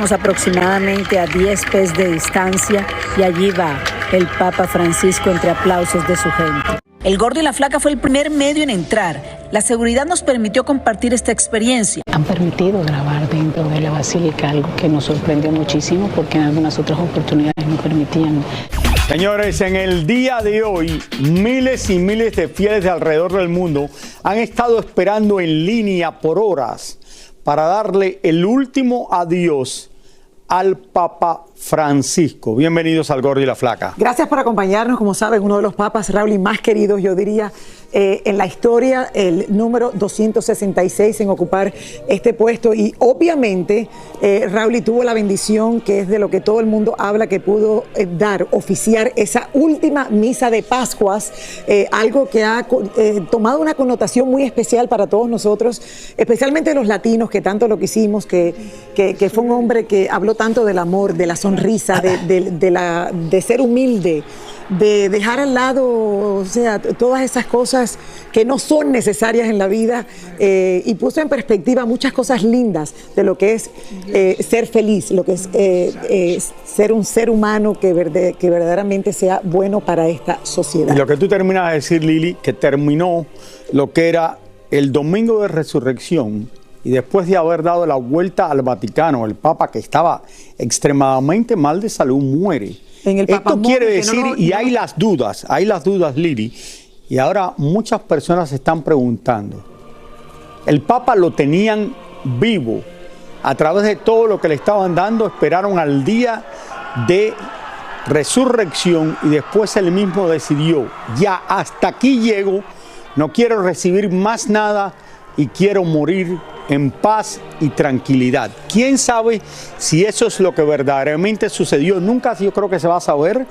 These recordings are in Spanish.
Aproximadamente a 10 pies de distancia y allí va el Papa Francisco entre aplausos de su gente. El Gordo y la Flaca fue el primer medio en entrar. La seguridad nos permitió compartir esta experiencia. Han permitido grabar dentro de la basílica, algo que nos sorprendió muchísimo porque en algunas otras oportunidades no permitían. Señores, en el día de hoy, miles y miles de fieles de alrededor del mundo han estado esperando en línea por horas para darle el último adiós al Papa Francisco. Bienvenidos al Gordo y la Flaca. Gracias por acompañarnos. Como saben, uno de los papas, Raúl, más queridos, yo diría, en la historia, el número 266 en ocupar este puesto. Y obviamente, Raúl tuvo la bendición, que es de lo que todo el mundo habla, que pudo oficiar esa última misa de Pascuas, algo que ha tomado una connotación muy especial para todos nosotros, especialmente los latinos, que tanto lo quisimos, que fue un hombre que habló tanto del amor, de la sonrisa, de ser humilde, de dejar al lado, o sea, todas esas cosas que no son necesarias en la vida, y puso en perspectiva muchas cosas lindas de lo que es ser feliz, lo que es ser un ser humano que verdaderamente sea bueno para esta sociedad. Y lo que tú terminas de decir, Lili, que terminó lo que era el domingo de resurrección, y después de haber dado la vuelta al Vaticano, el Papa, que estaba extremadamente mal de salud, muere. Esto quiere decir, y hay las dudas, Lili, y ahora muchas personas se están preguntando, el Papa lo tenían vivo, a través de todo lo que le estaban dando, esperaron al día de resurrección y después él mismo decidió, ya hasta aquí llego, no quiero recibir más nada y quiero morir en paz y tranquilidad. ¿Quién sabe si eso es lo que verdaderamente sucedió? Nunca yo creo que se va a saber,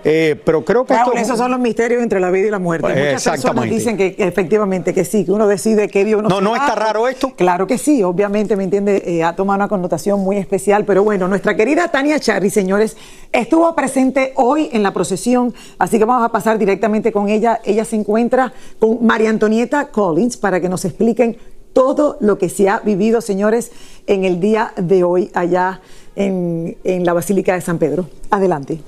pero creo que esos son los misterios entre la vida y la muerte. Muchas personas dicen que efectivamente que sí, que uno decide qué Dios no está raro esto. Claro que sí, obviamente, me entiende, ha tomado una connotación muy especial, pero bueno, nuestra querida Tania Charry, señores, estuvo presente hoy en la procesión, así que vamos a pasar directamente con ella. Ella se encuentra con María Antonieta Collins para que nos expliquen todo lo que se ha vivido, señores, en el día de hoy allá en la Basílica de San Pedro. Adelante.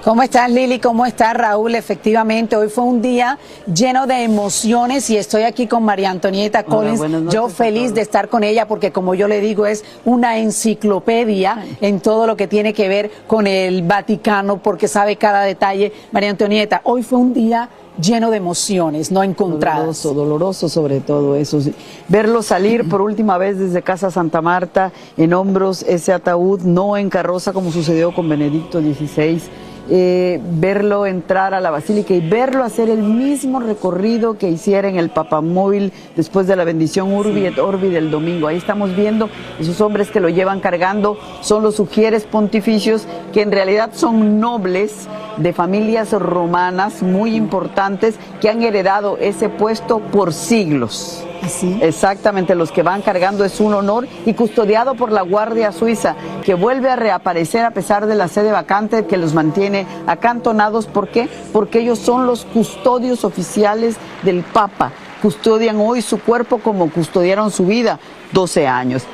¿Cómo estás, Lili? ¿Cómo estás, Raúl? Efectivamente, hoy fue un día lleno de emociones y estoy aquí con María Antonieta Collins. Yo feliz de estar con ella porque, como yo le digo, es una enciclopedia en todo lo que tiene que ver con el Vaticano porque sabe cada detalle. María Antonieta, hoy fue un día lleno de emociones, no encontradas. Doloroso sobre todo eso. Verlo salir por última vez desde Casa Santa Marta, en hombros ese ataúd, no en carroza como sucedió con Benedicto XVI. Verlo entrar a la basílica y verlo hacer el mismo recorrido que hiciera en el papamóvil después de la bendición Urbi et Orbi del domingo. Ahí estamos viendo esos hombres que lo llevan cargando, son los sugieres pontificios, que en realidad son nobles de familias romanas muy importantes que han heredado ese puesto por siglos. ¿Así? Exactamente, los que van cargando es un honor, y custodiado por la Guardia Suiza, que vuelve a reaparecer a pesar de la sede vacante que los mantiene acantonados. ¿Por qué? Porque ellos son los custodios oficiales del Papa. Custodian hoy su cuerpo como custodiaron su vida 12 años.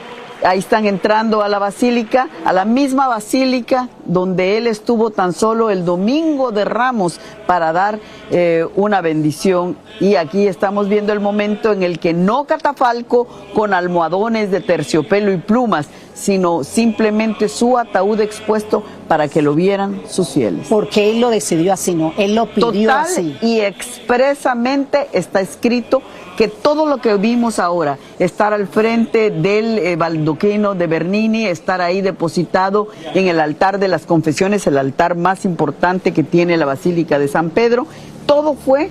Ahí están entrando a la basílica, a la misma basílica donde él estuvo tan solo el domingo de Ramos para dar una bendición. Y aquí estamos viendo el momento en el que no catafalco con almohadones de terciopelo y plumas, sino simplemente su ataúd expuesto para que lo vieran sus fieles. Porque él lo decidió así, ¿no? Él lo pidió así. Total y expresamente está escrito que todo lo que vimos ahora, estar al frente del baldaquino de Bernini, estar ahí depositado en el altar de las confesiones, el altar más importante que tiene la Basílica de San Pedro, todo fue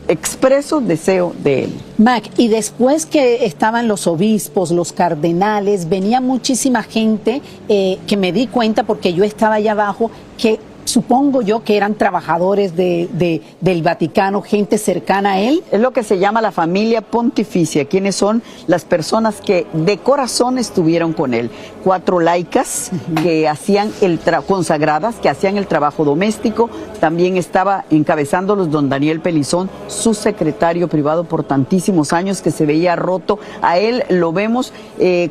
expreso deseo de él. Mac, y después que estaban los obispos, los cardenales, venía muchísima gente que me di cuenta porque yo estaba allá abajo, que supongo yo que eran trabajadores del Vaticano, gente cercana a él. Es lo que se llama la familia pontificia, quienes son las personas que de corazón estuvieron con él. 4 laicas que hacían consagradas, que hacían el trabajo doméstico. También estaba encabezándolos don Daniel Pelizón, su secretario privado por tantísimos años, que se veía roto. A él lo vemos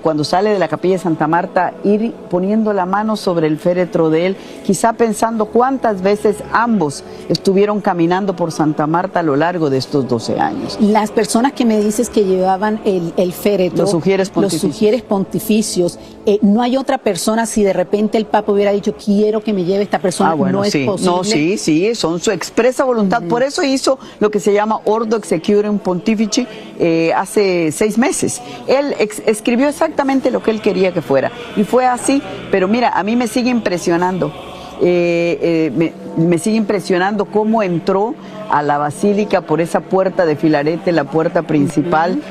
cuando sale de la capilla de Santa Marta, ir poniendo la mano sobre el féretro de él, quizá pensando cuántas veces ambos estuvieron caminando por Santa Marta a lo largo de estos 12 años. Las personas que me dices que llevaban el féretro, los sugieres pontificios, no hay otra persona, si de repente el Papa hubiera dicho, quiero que me lleve esta persona, bueno, no es posible. No, sí, son su expresa voluntad. Por eso hizo lo que se llama Ordo Exequiorem Pontifici hace 6 meses. Él escribió exactamente lo que él quería que fuera. Y fue así, pero mira, a mí me sigue impresionando. Me sigue impresionando cómo entró a la basílica por esa puerta de Filarete, la puerta principal.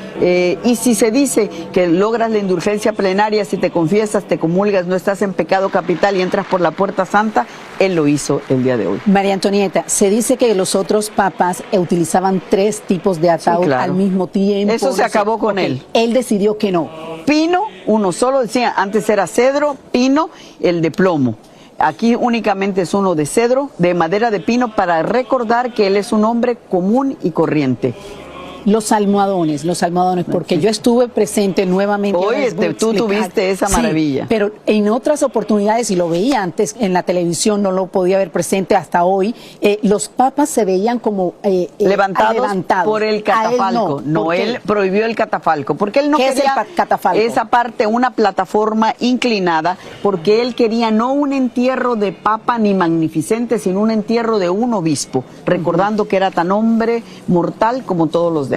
Y si se dice que logras la indulgencia plenaria, si te confiesas, te comulgas, no estás en pecado capital y entras por la puerta santa, él lo hizo el día de hoy. María Antonieta, se dice que los otros papas utilizaban 3 tipos de ataúd al mismo tiempo. Eso se acabó con él. Él decidió que no. Pino, uno solo, decía, antes era cedro, pino, el de plomo. Aquí únicamente es uno de cedro, de madera de pino, para recordar que él es un hombre común y corriente. Los almohadones, porque yo estuve presente nuevamente. Oye, tú tuviste esa maravilla. Sí, pero en otras oportunidades, y lo veía antes en la televisión, no lo podía ver presente hasta hoy, los papas se veían como levantados por el catafalco. Él prohibió el catafalco, porque él no quería ¿Qué es el catafalco? Esa parte, una plataforma inclinada, porque él quería no un entierro de papa ni magnificente, sino un entierro de un obispo, recordando que era tan hombre mortal como todos los demás.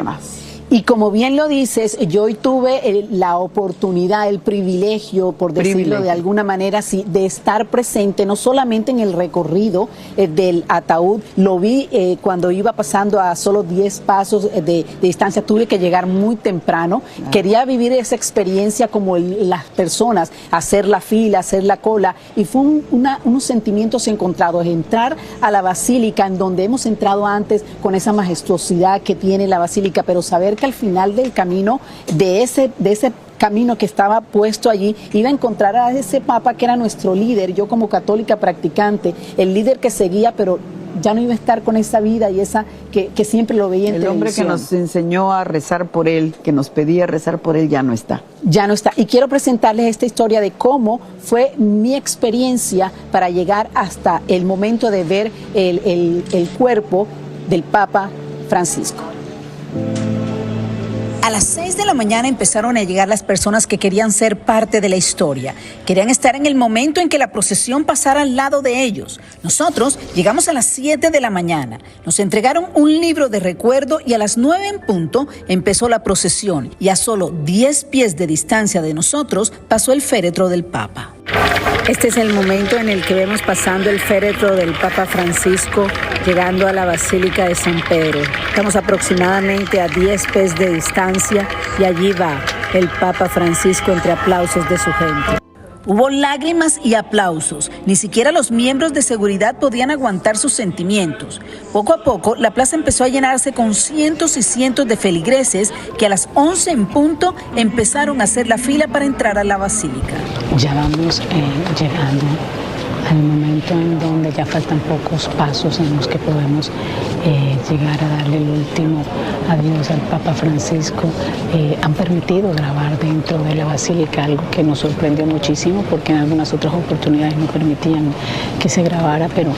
Y como bien lo dices, yo hoy tuve la oportunidad, el privilegio, por decirlo de alguna manera, sí, de estar presente, no solamente en el recorrido del ataúd, lo vi cuando iba pasando a solo 10 pasos de distancia, tuve que llegar muy temprano, quería vivir esa experiencia como las personas, hacer la fila, hacer la cola, y fue unos sentimientos encontrados, entrar a la basílica, en donde hemos entrado antes, con esa majestuosidad que tiene la basílica, pero saber que al final del camino, de ese camino que estaba puesto allí, iba a encontrar a ese papa que era nuestro líder, yo como católica practicante, el líder que seguía, pero ya no iba a estar con esa vida y esa que siempre lo veía en televisión. El hombre que nos enseñó a rezar por él, que nos pedía rezar por él, ya no está. Ya no está. Y quiero presentarles esta historia de cómo fue mi experiencia para llegar hasta el momento de ver el cuerpo del Papa Francisco. A las 6 de la mañana empezaron a llegar las personas que querían ser parte de la historia. Querían estar en el momento en que la procesión pasara al lado de ellos. Nosotros llegamos a las 7 de la mañana. Nos entregaron un libro de recuerdo y a las 9 en punto empezó la procesión. Y a solo 10 pies de distancia de nosotros pasó el féretro del Papa. Este es el momento en el que vemos pasando el féretro del Papa Francisco llegando a la Basílica de San Pedro. Estamos aproximadamente a 10 pies de distancia y allí va el Papa Francisco entre aplausos de su gente. Hubo lágrimas y aplausos. Ni siquiera los miembros de seguridad podían aguantar sus sentimientos. Poco a poco, la plaza empezó a llenarse con cientos y cientos de feligreses que a las 11 en punto empezaron a hacer la fila para entrar a la basílica. Ya vamos llegando al momento en donde ya faltan pocos pasos en los que podemos llegar a darle el último adiós al Papa Francisco. Han permitido grabar dentro de la basílica, algo que nos sorprendió muchísimo porque en algunas otras oportunidades no permitían que se grabara, pero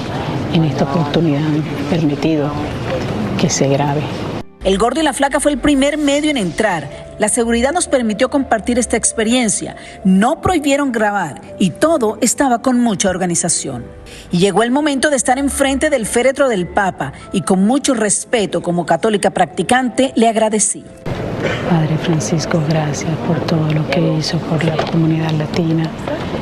en esta oportunidad han permitido que se grabe. El Gordo y la Flaca fue el primer medio en entrar. La seguridad nos permitió compartir esta experiencia. No prohibieron grabar y todo estaba con mucha organización. Y llegó el momento de estar enfrente del féretro del Papa y con mucho respeto como católica practicante le agradecí. Padre Francisco, gracias por todo lo que hizo por la comunidad latina.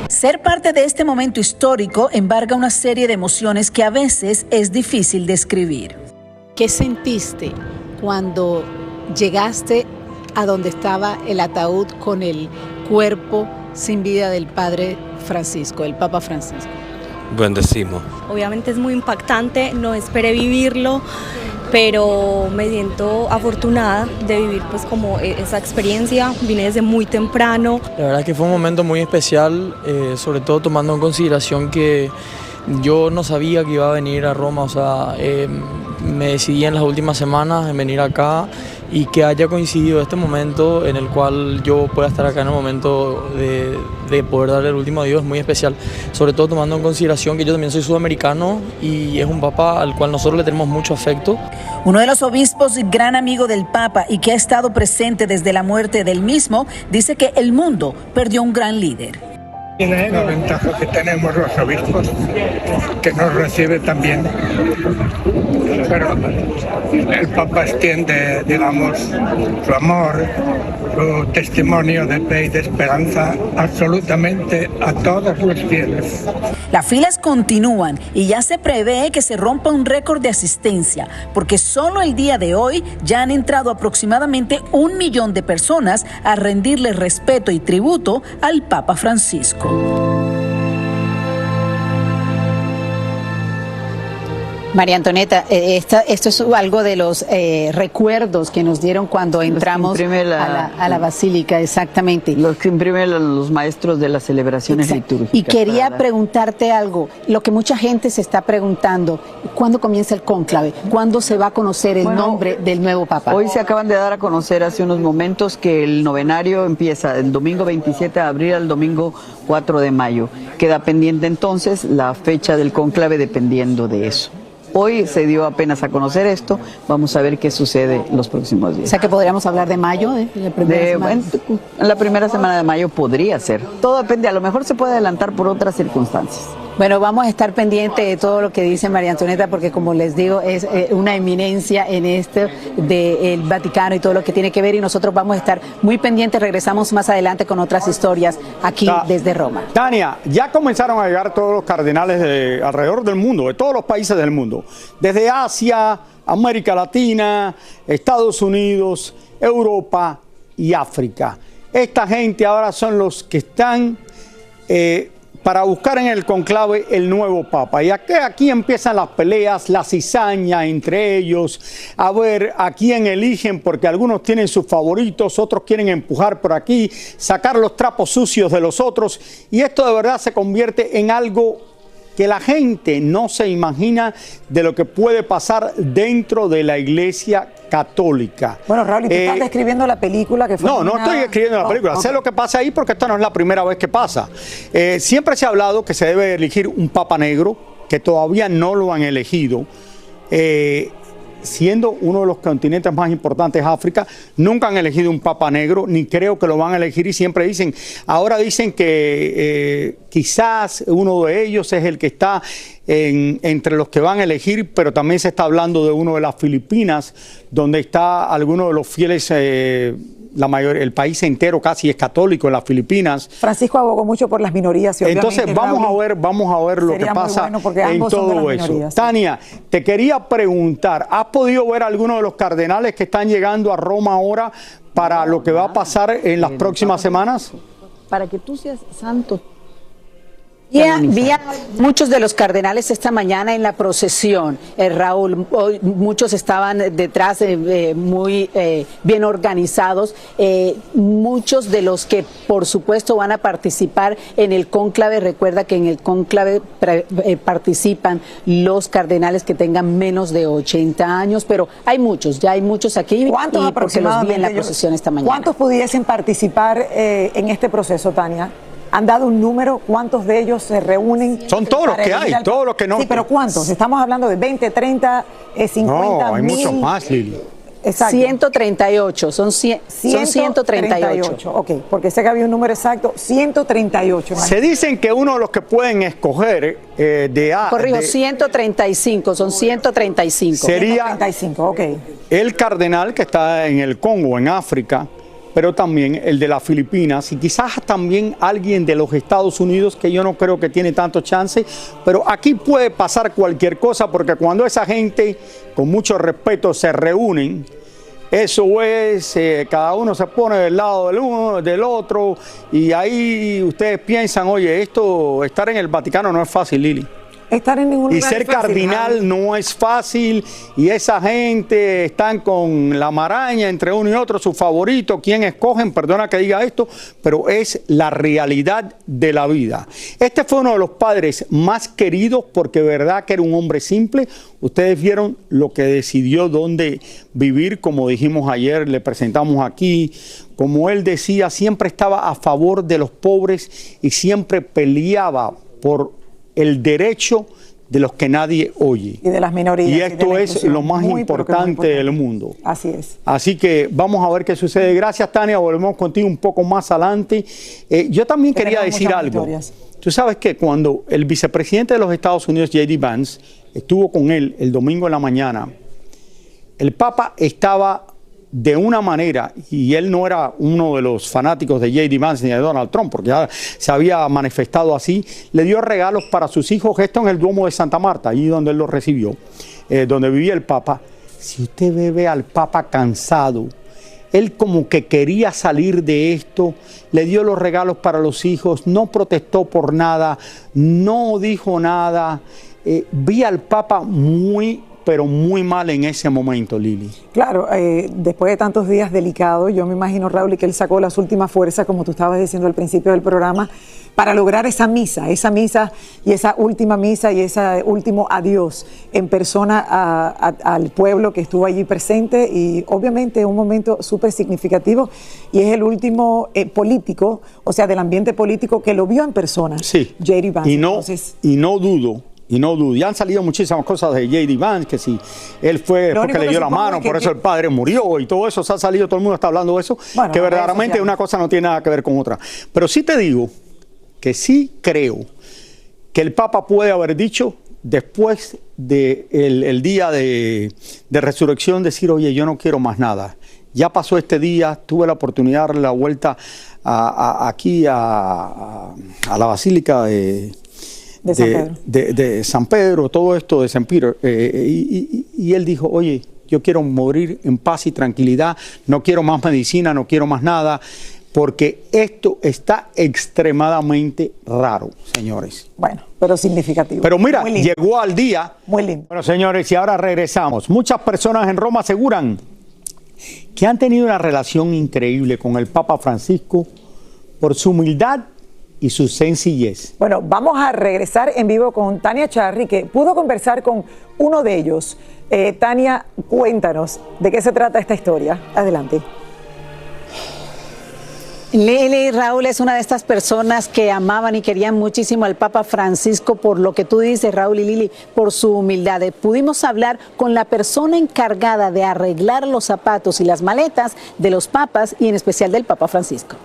Ser parte de este momento histórico embarga una serie de emociones que a veces es difícil describir. ¿Qué sentiste cuando llegaste a donde estaba el ataúd con el cuerpo sin vida del Padre Francisco, el Papa Francisco? bendecimos. Obviamente es muy impactante, no esperé vivirlo, pero me siento afortunada de vivir pues como esa experiencia. Vine desde muy temprano. La verdad es que fue un momento muy especial, sobre todo tomando en consideración que yo no sabía que iba a venir a Roma, o sea, me decidí en las últimas semanas en venir acá y que haya coincidido este momento en el cual yo pueda estar acá en el momento de poder darle el último adiós es muy especial, sobre todo tomando en consideración que yo también soy sudamericano y es un papa al cual nosotros le tenemos mucho afecto. Uno de los obispos, gran amigo del Papa y que ha estado presente desde la muerte del mismo, dice que el mundo perdió un gran líder. Tiene la ventaja que tenemos los obispos, que nos recibe también. Pero el Papa extiende, digamos, su amor, su testimonio de fe y de esperanza absolutamente a todos los fieles. Las filas continúan y ya se prevé que se rompa un récord de asistencia, porque solo el día de hoy ya han entrado aproximadamente 1 millón de personas a rendirle respeto y tributo al Papa Francisco. María Antonieta, esto es algo de los recuerdos que nos dieron cuando entramos a la basílica, exactamente. Los que imprimen los maestros de las celebraciones litúrgicas. Y quería preguntarte algo, lo que mucha gente se está preguntando, ¿cuándo comienza el cónclave? ¿Cuándo se va a conocer el nombre del nuevo Papa? Hoy se acaban de dar a conocer hace unos momentos que el novenario empieza el domingo 27 de abril al domingo 4 de mayo. Queda pendiente entonces la fecha del cónclave dependiendo de eso. Hoy se dio apenas a conocer esto, vamos a ver qué sucede los próximos días. O sea que podríamos hablar de mayo, en la primera semana de mayo podría ser. Todo depende, a lo mejor se puede adelantar por otras circunstancias. Bueno, vamos a estar pendientes de todo lo que dice María Antonieta, porque como les digo, es una eminencia en esto del Vaticano y todo lo que tiene que ver, y nosotros vamos a estar muy pendientes. Regresamos más adelante con otras historias aquí desde Roma. Tania, ya comenzaron a llegar todos los cardenales de alrededor del mundo, de todos los países del mundo, desde Asia, América Latina, Estados Unidos, Europa y África. Esta gente ahora son los que están para buscar en el conclave el nuevo Papa. Y aquí empiezan las peleas, la cizaña entre ellos, a ver a quién eligen, porque algunos tienen sus favoritos, otros quieren empujar por aquí, sacar los trapos sucios de los otros, y esto de verdad se convierte en algo que la gente no se imagina de lo que puede pasar dentro de la Iglesia católica. Bueno, Raúl, ¿y tú estás describiendo la película que fue? No estoy escribiendo la película. Sé lo que pasa ahí porque esta no es la primera vez que pasa. Siempre se ha hablado que se debe elegir un Papa negro, que todavía no lo han elegido. Siendo uno de los continentes más importantes, África, nunca han elegido un Papa negro, ni creo que lo van a elegir, y siempre dicen, ahora dicen que quizás uno de ellos es el que está entre los que van a elegir, pero también se está hablando de uno de las Filipinas, donde está alguno de los fieles, el país entero casi es católico en las Filipinas. Francisco abogó mucho por las minorías. Y entonces vamos a ver lo que pasa en todo eso. Tania, te quería preguntar, ¿has podido ver alguno de los cardenales que están llegando a Roma ahora para lo que va a pasar en las próximas semanas? Para que tú seas santo. Vi a muchos de los cardenales esta mañana en la procesión, Raúl. Hoy muchos estaban detrás, muy bien organizados. Muchos de los que, por supuesto, van a participar en el cónclave. Recuerda que en el cónclave participan los cardenales que tengan menos de 80 años, pero hay muchos, ya hay muchos aquí. ¿Cuántos porque los vi en la procesión esta mañana? ¿Cuántos pudiesen participar en este proceso, Tania? ¿Han dado un número? ¿Cuántos de ellos se reúnen? Son todos los que hay, todos los que no. Sí, pero ¿cuántos? Estamos hablando de 20, 30, 50, no, hay 1000. Muchos más, Lili. Exacto. 138, son 138. Ok, porque sé que había un número exacto, 138. Se dicen que uno de los que pueden escoger Corrijo, 135, son 135. Sería 135, ok. El cardenal que está en el Congo, en África, pero también el de las Filipinas y quizás también alguien de los Estados Unidos, que yo no creo que tiene tanto chance, pero aquí puede pasar cualquier cosa, porque cuando esa gente, con mucho respeto, se reúnen, eso es, cada uno se pone del lado del uno, del otro, y ahí ustedes piensan, oye, estar en el Vaticano no es fácil, Lili. estar en ningún lugar y ser es fácil, cardinal Raúl. no es fácil, y esa gente están con la maraña entre uno y otro, su favorito, quién escogen, perdona que diga esto, pero es la realidad de la vida. Este fue uno de los padres más queridos porque verdad que era un hombre simple. Ustedes vieron lo que decidió dónde vivir, como dijimos ayer, le presentamos aquí. Como él decía, siempre estaba a favor de los pobres y siempre peleaba por el derecho de los que nadie oye. Y de las minorías. Y esto es lo más muy importante del mundo. Así es. Así que vamos a ver qué sucede. Gracias, Tania. Volvemos contigo un poco más adelante. Yo también quería Tenemos decir muchas algo. historias. Tú sabes que cuando el vicepresidente de los Estados Unidos, J.D. Vance, estuvo con él el domingo en la mañana, el Papa estaba de una manera, y él no era uno de los fanáticos de J.D. Vance ni de Donald Trump, porque ya se había manifestado así, le dio regalos para sus hijos, esto en el Duomo de Santa Marta, allí donde él los recibió, donde vivía el Papa. Si usted ve al Papa cansado, él como que quería salir de esto, le dio los regalos para los hijos, no protestó por nada, no dijo nada. Vi al Papa pero muy mal en ese momento, Lili. Claro, después de tantos días delicados, yo me imagino, Raúl, que él sacó las últimas fuerzas, como tú estabas diciendo al principio del programa, para lograr esa misa y esa última misa y ese último adiós en persona al pueblo que estuvo allí presente, y obviamente un momento súper significativo, y es el último político, o sea, del ambiente político que lo vio en persona. Sí, J.D. Vance. Y no dudo. Ya han salido muchísimas cosas de J.D. Vance, que si él fue porque le dio la mano, por eso el padre murió y todo eso, se ha salido, todo el mundo está hablando de eso, bueno, que verdaderamente una cosa no tiene nada que ver con otra. Pero sí te digo que sí creo que el Papa puede haber dicho, después del día de resurrección, decir, oye, yo no quiero más nada. Ya pasó este día, tuve la oportunidad de darle la vuelta aquí a la Basílica de San Pedro, todo esto de San Peter, y él dijo, oye, yo quiero morir en paz y tranquilidad, no quiero más medicina, no quiero más nada, porque esto está extremadamente raro, señores. Bueno, pero significativo. Pero mira, llegó al día. Muy lindo. Bueno, señores, y ahora regresamos. Muchas personas en Roma aseguran que han tenido una relación increíble con el Papa Francisco por su humildad y su sencillez. Bueno, vamos a regresar en vivo con Tania Charry, que pudo conversar con uno de ellos. Tania, cuéntanos de qué se trata esta historia. Adelante. Lili, Raúl es una de estas personas que amaban y querían muchísimo al Papa Francisco por lo que tú dices, Raúl y Lili, por su humildad. Pudimos hablar con la persona encargada de arreglar los zapatos y las maletas de los papas y en especial del Papa Francisco.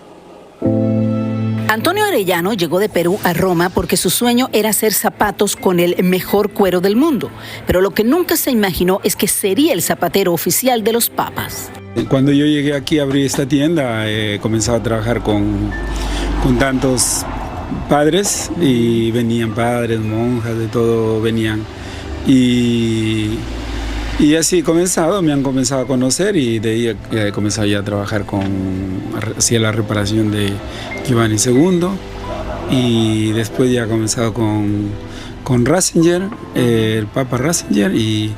Antonio Arellano llegó de Perú a Roma porque su sueño era hacer zapatos con el mejor cuero del mundo. Pero lo que nunca se imaginó es que sería el zapatero oficial de los papas. Cuando yo llegué aquí, abrí esta tienda, comenzaba a trabajar con tantos padres, y venían padres, monjas, de todo venían. Y así me han comenzado a conocer, y de ahí he comenzado ya a trabajar hacía la reparación de Giovanni II, y después ya he comenzado con Ratzinger, el Papa Ratzinger, y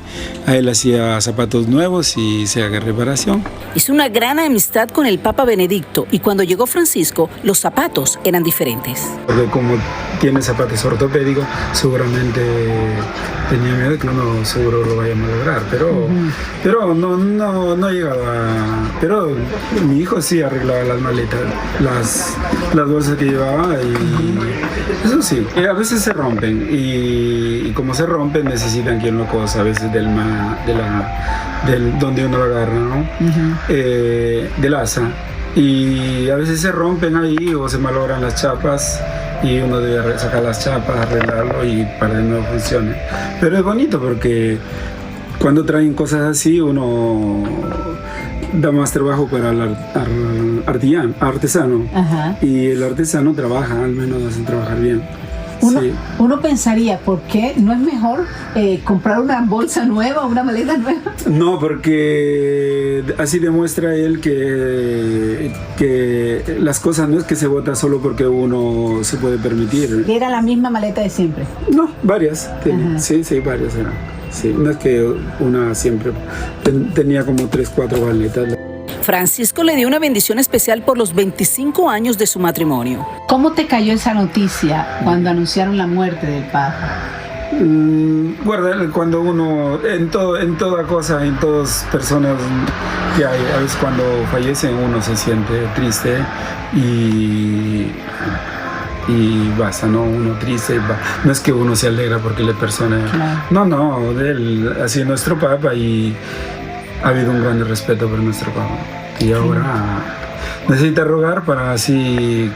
a él hacía zapatos nuevos y hacía reparación. Hizo una gran amistad con el Papa Benedicto, y cuando llegó Francisco, los zapatos eran diferentes. Porque como tiene zapatos ortopédicos, seguramente tenía miedo que uno seguro lo vaya a malograr, pero no llegaba. Pero mi hijo sí arreglaba las maletas, las bolsas que llevaba, y eso sí, a veces se rompen, y como se rompen necesitan quien lo cosa, a veces del donde uno lo agarra, ¿no? Del asa, y a veces se rompen ahí o se malogran las chapas, y uno debe sacar las chapas, arreglarlo y para que no funcione. Pero es bonito porque cuando traen cosas así uno da más trabajo para el artesano. Ajá. Y el artesano trabaja, al menos hacen trabajar bien. Uno pensaría, ¿por qué no es mejor comprar una bolsa nueva o una maleta nueva? No, porque así demuestra él que las cosas no es que se vota solo porque uno se puede permitir. ¿Era la misma maleta de siempre? No, varias. Sí, varias eran. Sí, no es que una siempre tenía como 3, 4 maletas. Francisco le dio una bendición especial por los 25 años de su matrimonio. ¿Cómo te cayó esa noticia cuando anunciaron la muerte del Papa? Guarda, cuando uno, en toda cosa, en todas personas que hay, a veces cuando fallecen uno se siente triste y basta, ¿no? Uno triste, no es que uno se alegra porque la persona... Claro. No, él ha sido nuestro Papa y ha habido un gran respeto por nuestro Papa. Y ahora necesita rogar para así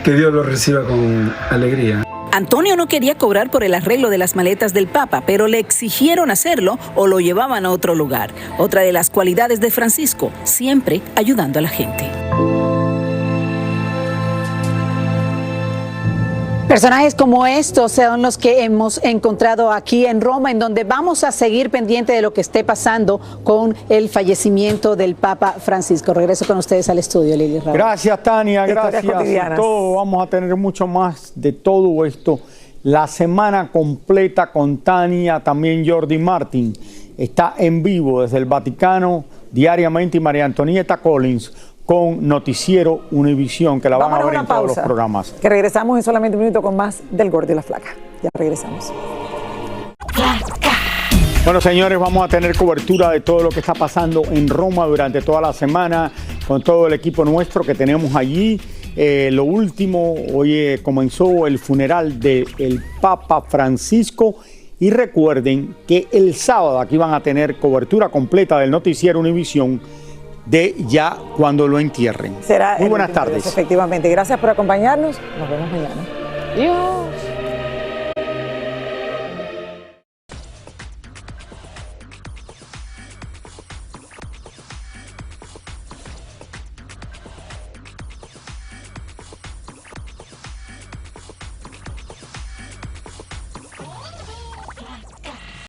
que Dios lo reciba con alegría. Antonio no quería cobrar por el arreglo de las maletas del Papa, pero le exigieron hacerlo o lo llevaban a otro lugar. Otra de las cualidades de Francisco, siempre ayudando a la gente. Personajes como estos son los que hemos encontrado aquí en Roma, en donde vamos a seguir pendiente de lo que esté pasando con el fallecimiento del Papa Francisco. Regreso con ustedes al estudio, Lili Raúl. Gracias, Tania, gracias a todos. Vamos a tener mucho más de todo esto. La semana completa con Tania, también Jordi Martín. Está en vivo desde el Vaticano diariamente y María Antonieta Collins con Noticiero Univisión, que la van a ver en todos los programas. Que regresamos en solamente un minuto con más del Gordo y la Flaca. Ya regresamos. Bueno, señores, vamos a tener cobertura de todo lo que está pasando en Roma durante toda la semana con todo el equipo nuestro que tenemos allí. Lo último, hoy comenzó el funeral del Papa Francisco. Y recuerden que el sábado aquí van a tener cobertura completa del Noticiero Univisión de ya cuando lo entierren. Será muy buenas tardes. Efectivamente. Gracias por acompañarnos. Nos vemos mañana. Adiós.